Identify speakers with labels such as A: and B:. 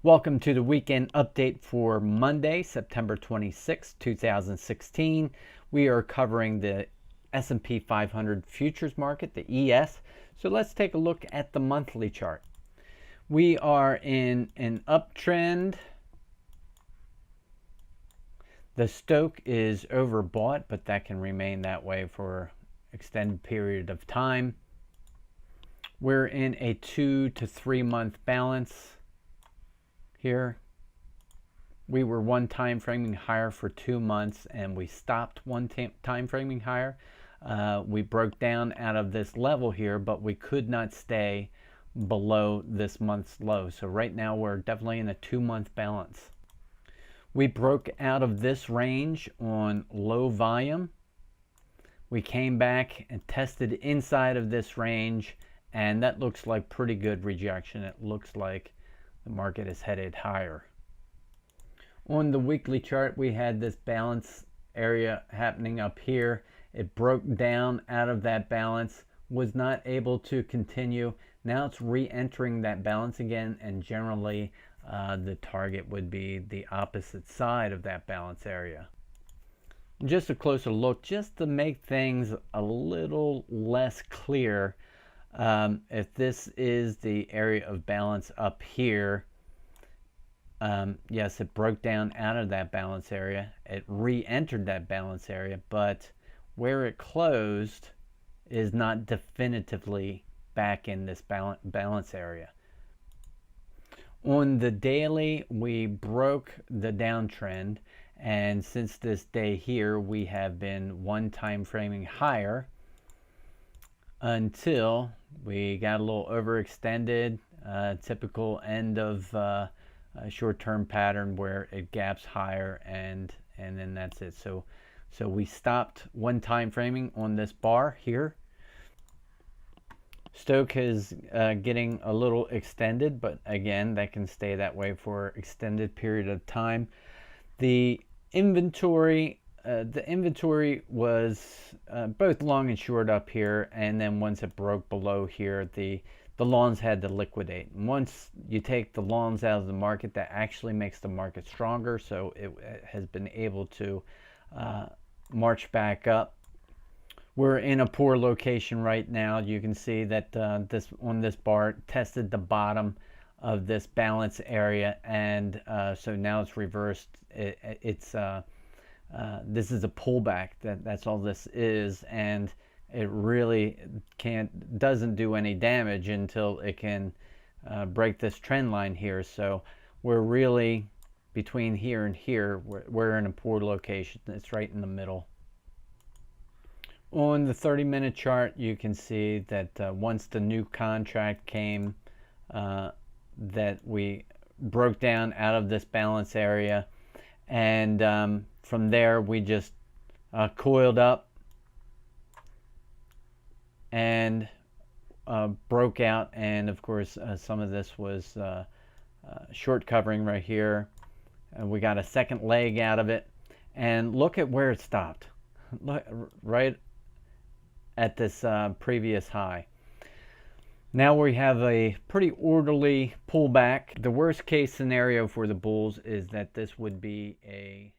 A: Welcome to the weekend update for Monday, September 26, 2016. We are covering the S&P 500 futures market, the ES. So let's take a look at the monthly chart. We are in an uptrend. The Stochk is overbought, but that can remain that way for an extended period of time. We're in a 2 to 3 month balance here. We were one time framing higher for 2 months, and we stopped one time framing higher. We broke down out of this level here, but we could not stay below this month's low. So right now we're definitely in a 2-month balance. We broke out of this range on low volume. We came back and tested inside of this range, and that looks like pretty good rejection. It looks like the market is headed higher. On the weekly chart, we had this balance area happening up here. It broke down out of that balance, was not able to continue. Now it's re-entering that balance again, and generally the target would be the opposite side of that balance area. Just a closer look, just to make things a little less clear. If this is the area of balance up here, yes, it broke down out of that balance area. It re-entered that balance area, but where it closed is not definitively back in this balance area. On the daily, we broke the downtrend, and since this day here, we have been one time framing higher until we got a little overextended, typical end of a short-term pattern where it gaps higher, and then that's it. So we stopped one time framing on this bar here. Stochk is getting a little extended, but again, that can stay that way for an extended period of time. The inventory was both long and short up here, and then once it broke below here, the longs had to liquidate. And once you take the longs out of the market, that actually makes the market stronger, so it has been able to march back up. We're in a poor location right now. You can see that this bar tested the bottom of this balance area, and so now it's reversed. This is a pullback. That's all this is, and it really doesn't do any damage until it can break this trend line here. So we're really between here and here. We're in a poor location. It's right in the middle. On the 30-minute chart, you can see that once the new contract came, that we broke down out of this balance area, and from there we just coiled up and broke out, and of course some of this was short covering right here, and we got a second leg out of it, and look at where it stopped. Look, right at this previous high. Now we have a pretty orderly pullback. The worst case scenario for the bulls is that this would be a